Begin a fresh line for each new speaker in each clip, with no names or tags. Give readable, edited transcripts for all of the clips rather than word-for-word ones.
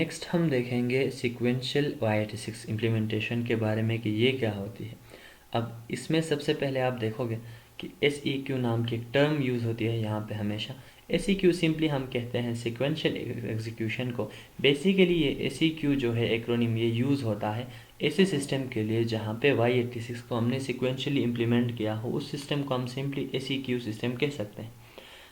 Next हम देखेंगे sequential y86 implementation के बारे में कि ये क्या होती है। अब इसमें सबसे पहले आप देखोगे कि SEQ नाम की एक टर्म यूज़ होती है यहाँ पे हमेशा। SEQ सिंपली हम कहते हैं सीक्वेंशियल एग्जीक्यूशन को। बेसिकली ये SEQ जो है एक्रोनिम, ये यूज़ होता है ऐसे सिस्टम के लिए जहाँ पे y86 को हमने सिक्वेंशियली इम्प्लीमेंट किया हो, उस सिस्टम को हम सिंपली SEQ सिस्टम कह सकते हैं।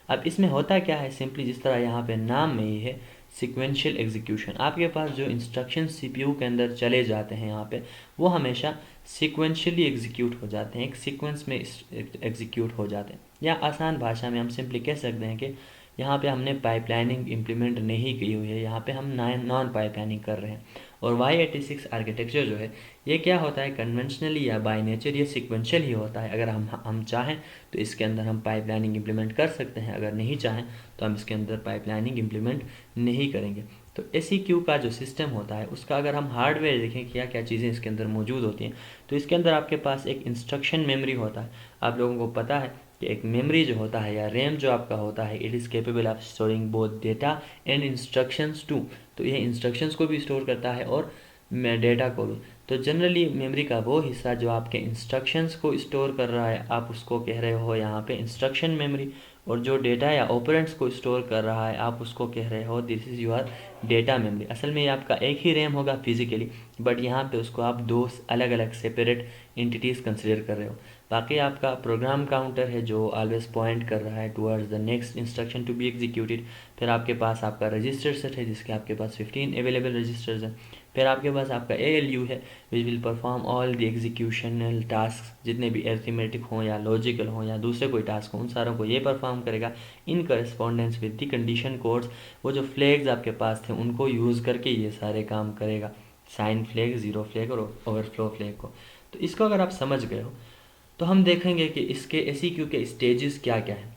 अब इसमें होता क्या है, सिंपली जिस तरह यहाँ पे नाम में ही है सीक्वेंशियल एग्जीक्यूशन, आपके पास जो इंस्ट्रक्शन CPU के अंदर चले जाते हैं यहाँ पे, वो हमेशा सीक्वेंशियली एग्जीक्यूट हो जाते हैं, एक सीक्वेंस में एग्जीक्यूट हो जाते हैं। या आसान भाषा में हम सिंपली कह सकते हैं कि यहाँ पे हमने पाइपलाइनिंग इम्प्लीमेंट नहीं की हुई है, यहाँ पे हम नॉन पाइपलाइनिंग कर रहे हैं। और y86 आर्किटेक्चर जो है ये क्या होता है, कन्वेंशनली या बाय नेचर ये सीक्वेंशियल ही होता है। अगर हम चाहें तो इसके अंदर हम पाइपलाइनिंग इम्प्लीमेंट कर सकते हैं, अगर नहीं चाहें तो हम इसके अंदर पाइपलाइनिंग इम्प्लीमेंट नहीं करेंगे। तो SEQ का जो सिस्टम होता है उसका अगर हम हार्डवेयर देखें क्या क्या चीज़ें इसके अंदर मौजूद होती हैं, तो इसके अंदर आपके पास एक इंस्ट्रक्शन मेमोरी होता है। आप लोगों को पता है कि एक मेमोरी जो होता है या रैम जो आपका होता है, it is capable of storing both data and instructions too. तो ये इंस्ट्रक्शंस को भी स्टोर करता है और डेटा को भी। तो जनरली मेमोरी का वो हिस्सा जो आपके इंस्ट्रक्शंस को स्टोर कर रहा है, आप उसको कह रहे हो यहाँ पे इंस्ट्रक्शन मेमोरी। और जो डेटा या ऑपरेंड्स को स्टोर कर रहा है, आप उसको कह रहे हो this is your data memory. असल में ये आपका एक ही रैम होगा फिजिकली, बट यहाँ पे उसको आप दो अलग अलग सेपरेट एंटिटीज़ कंसिडर कर रहे हो। बाकी आपका प्रोग्राम काउंटर है जो ऑलवेज पॉइंट कर रहा है towards the next instruction to be executed. फिर आपके पास आपका रजिस्टर सेट है जिसके आपके पास 15 अवेलेबल रजिस्टर्स हैं। फिर आपके पास आपका ALU है which will perform all the executional task, जितने भी अरिथमेटिक हों या लॉजिकल हों या दूसरे कोई टास्क हों, उन सारों को ये परफॉर्म करेगा in correspondence with the condition codes. वो जो फ्लैग्स आपके पास थे उनको यूज़ करके ये सारे काम करेगा, साइन फ्लैग, ज़ीरो फ्लैग और ओवरफ्लो फ्लैग को। तो इसको अगर आप समझ गए हो तो हम देखेंगे कि इसके SEQ के स्टेजेस क्या क्या हैं।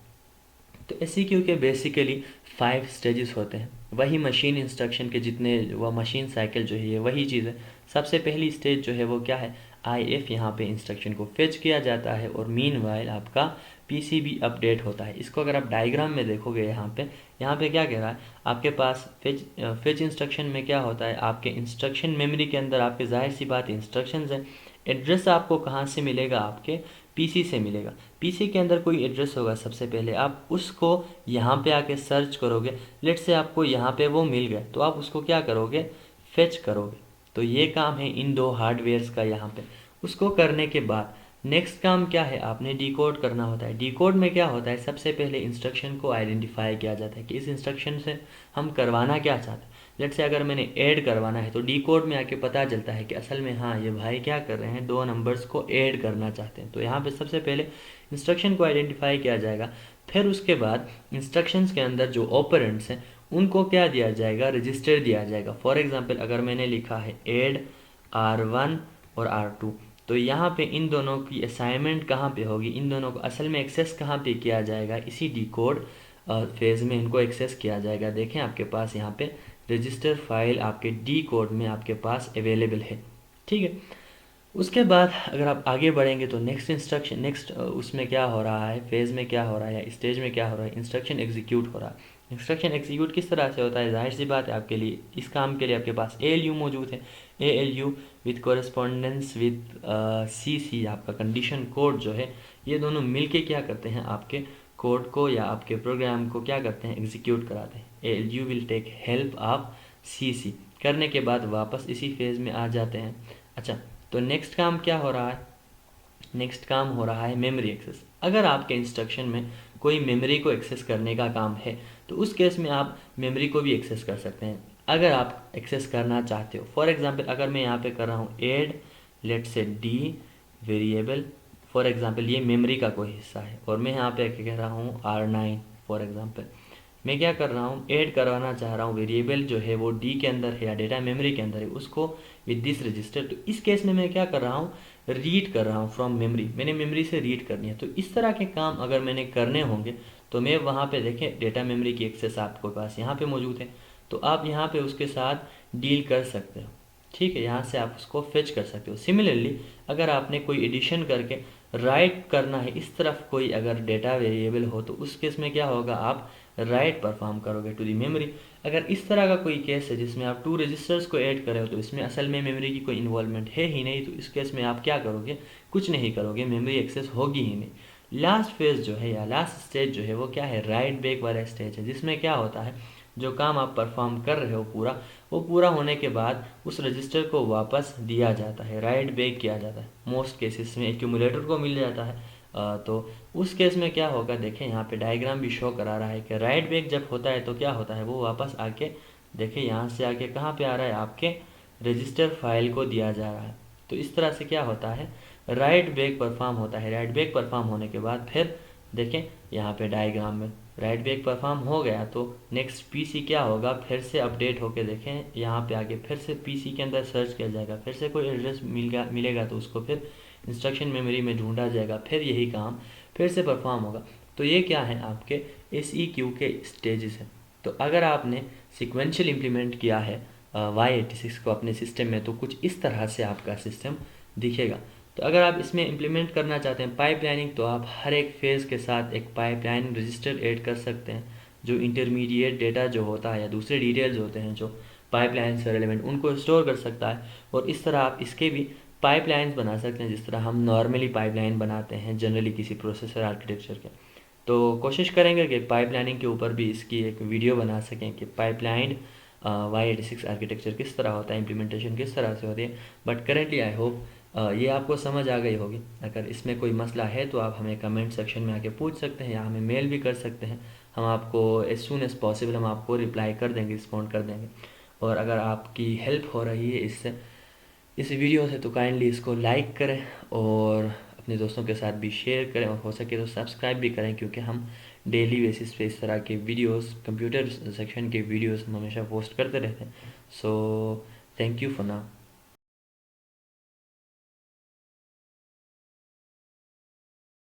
तो SEQ के बेसिकली 5 स्टेजेस होते हैं। वही मशीन इंस्ट्रक्शन के जितने, वह मशीन साइकिल जो है ये वही चीज़ है। सबसे पहली स्टेज जो है वो क्या है, IF, यहाँ पे इंस्ट्रक्शन को फेच किया जाता है और मीनवाइल आपका PCB अपडेट होता है। इसको अगर आप डायग्राम में देखोगे यहाँ पे क्या कह रहा है, आपके पास फेच इंस्ट्रक्शन में क्या होता है, आपके इंस्ट्रक्शन मेमोरी के अंदर आपके जाहिर सी बात इंस्ट्रक्शंस हैं। एड्रेस आपको कहाँ से मिलेगा, आपके PC से मिलेगा। PC के अंदर कोई एड्रेस होगा, सबसे पहले आप उसको यहाँ पे आके सर्च करोगे। लेट से आपको यहाँ पे वो मिल गया तो आप उसको क्या करोगे, फेच करोगे। तो ये काम है इन दो हार्डवेयर्स का यहाँ पे। उसको करने के बाद नेक्स्ट काम क्या है, आपने डिकोड करना होता है। डिकोड में क्या होता है, सबसे पहले इंस्ट्रक्शन को आइडेंटिफाई किया जाता है कि इस इंस्ट्रक्शन से हम करवाना क्या चाहते हैं। लेट से अगर मैंने ऐड करवाना है तो डिकोड में आके पता चलता है कि असल में हाँ ये भाई क्या कर रहे हैं, दो नंबर्स को ऐड करना चाहते हैं। तो यहाँ पे सबसे पहले इंस्ट्रक्शन को आइडेंटिफाई किया जाएगा। फिर उसके बाद इंस्ट्रक्शंस के अंदर जो ऑपरेंड्स हैं उनको क्या दिया जाएगा, रजिस्टर दिया जाएगा। फॉर एग्जांपल अगर मैंने लिखा है ऐड R1 और R2, तो यहाँ पे इन दोनों की असाइनमेंट कहाँ पे होगी, इन दोनों को असल में एक्सेस कहाँ पे किया जाएगा, इसी डिकोड फेज़ में इनको एक्सेस किया जाएगा। देखें आपके पास यहाँ पे रजिस्टर फाइल आपके डिकोड में आपके पास अवेलेबल है, ठीक है। उसके बाद अगर आप आगे बढ़ेंगे तो नेक्स्ट इंस्ट्रक्शन, नेक्स्ट उसमें क्या हो रहा है, फेज़ में क्या हो रहा है या स्टेज में क्या हो रहा है, इंस्ट्रक्शन एग्जीक्यूट हो रहा है। इंस्ट्रक्शन एग्जीक्यूट किस तरह से होता है, जाहिर सी बात है आपके लिए इस काम के लिए आपके पास ALU मौजूद है। ALU with correspondence with CC, आपका कंडीशन कोड जो है, ये दोनों मिलके क्या करते हैं, आपके कोड को या आपके प्रोग्राम को क्या करते हैं, एग्जीक्यूट कराते हैं। ALU will take help of CC, करने के बाद वापस इसी फेज़ में आ जाते हैं। अच्छा, तो नेक्स्ट काम क्या हो रहा है, नेक्स्ट काम हो रहा है मेमोरी एक्सेस। अगर आपके इंस्ट्रक्शन में कोई मेमोरी को एक्सेस करने का काम है तो उस केस में आप मेमोरी को भी एक्सेस कर सकते हैं अगर आप एक्सेस करना चाहते हो। फॉर एग्जांपल अगर मैं यहाँ पे कर रहा हूँ ऐड लेट से D वेरिएबल, फॉर एग्जांपल ये मेमोरी का कोई हिस्सा है और मैं यहाँ पे कह रहा हूँ R9 फॉर एग्जांपल, मैं क्या कर रहा हूँ, ऐड करवाना चाह रहा हूँ वेरिएबल जो है वो D के अंदर है या डेटा मेमोरी के अंदर है, उसको विद दिस रजिस्टर। तो इस केस में मैं क्या कर रहा हूँ, रीड कर रहा हूँ फ्रॉम मेमोरी, मैंने मेमोरी से रीड करनी है। तो इस तरह के काम अगर मैंने करने होंगे तो मैं वहाँ पे देखें डेटा मेमोरी की एक्सेस आपके पास यहाँ पे मौजूद है, तो आप यहाँ पे उसके साथ डील कर सकते हो, ठीक है। यहाँ से आप उसको फेच कर सकते हो। सिमिलरली अगर आपने कोई एडिशन करके राइट करना है इस तरफ कोई अगर डेटा वेरिएबल हो तो उस केस में क्या होगा, आप राइट परफॉर्म करोगे टू दी मेमोरी। अगर इस तरह का कोई केस है जिसमें आप 2 रजिस्टर्स को ऐड कर रहे हो तो इसमें असल में मेमोरी की कोई इन्वॉल्वमेंट है ही नहीं, तो इस केस में आप क्या करोगे, कुछ नहीं करोगे, मेमोरी एक्सेस होगी ही नहीं। लास्ट फेज जो है या लास्ट स्टेज जो है वो क्या है, राइट बैक वाला स्टेज है, जिसमें क्या होता है, जो काम आप परफॉर्म कर रहे हो पूरा, वो पूरा होने के बाद उस रजिस्टर को वापस दिया जाता है, राइट बैक किया जाता है। मोस्ट केसेस में एक्यूमुलेटर को मिल जाता है। तो उस केस में क्या होगा, देखें यहाँ पे डायग्राम भी शो करा रहा है कि राइट बैक जब होता है तो क्या होता है, वो वापस आके देखें यहाँ से आके कहाँ पे आ रहा है, आपके रजिस्टर फाइल को दिया जा रहा है। तो इस तरह से क्या होता है, राइट बैक परफॉर्म होता है। राइट बैक परफॉर्म होने के बाद फिर देखें यहाँ पे डायग्राम में राइट बैक परफॉर्म हो गया तो नेक्स्ट पीसी क्या होगा, फिर से अपडेट होके देखें यहाँ पे आके फिर से पीसी के अंदर सर्च किया जाएगा, फिर से कोई एड्रेस मिलेगा तो उसको फिर इंस्ट्रक्शन मेमोरी में ढूंढा जाएगा, फिर यही काम फिर से परफॉर्म होगा। तो ये क्या है, आपके SEQ के स्टेजेस हैं। तो अगर आपने सिक्वेंशियल इम्प्लीमेंट किया है y86 को अपने सिस्टम में तो कुछ इस तरह से आपका सिस्टम दिखेगा। तो अगर आप इसमें इम्प्लीमेंट करना चाहते हैं पाइपलाइनिंग, तो आप हर एक फेज़ के साथ एक पाइपलाइन रजिस्टर ऐड कर सकते हैं, जो इंटरमीडिएट डेटा जो होता है या दूसरे डिटेल्स होते हैं जो पाइपलाइन से रिलेवेंट, उनको स्टोर कर सकता है। और इस तरह आप इसके भी पाइपलाइंस बना सकते हैं जिस तरह हम नॉर्मली पाइपलाइन बनाते हैं जनरली किसी प्रोसेसर आर्किटेक्चर के। तो कोशिश करेंगे कि पाइपलाइनिंग के ऊपर भी इसकी एक वीडियो बना सकें कि पाइपलाइन y86 आर्किटेक्चर किस तरह होता है, इम्प्लीमेंटेशन किस तरह से होती है। बट करेंटली आई होप ये आपको समझ आ गई होगी। अगर इसमें कोई मसला है तो आप हमें कमेंट सेक्शन में आके पूछ सकते हैं या हमें मेल भी कर सकते हैं। हम आपको एज सून एज़ पॉसिबल हम आपको रिप्लाई कर देंगे, रिस्पॉन्ड कर देंगे। और अगर आपकी हेल्प हो रही है इससे, इस वीडियो से, तो काइंडली इसको लाइक करें और अपने दोस्तों के साथ भी शेयर करें, और हो सके तो सब्सक्राइब भी करें, क्योंकि हम डेली बेसिस पे इस तरह के वीडियोस, कंप्यूटर सेक्शन के वीडियोस हम हमेशा पोस्ट करते रहते हैं। So thank you for now.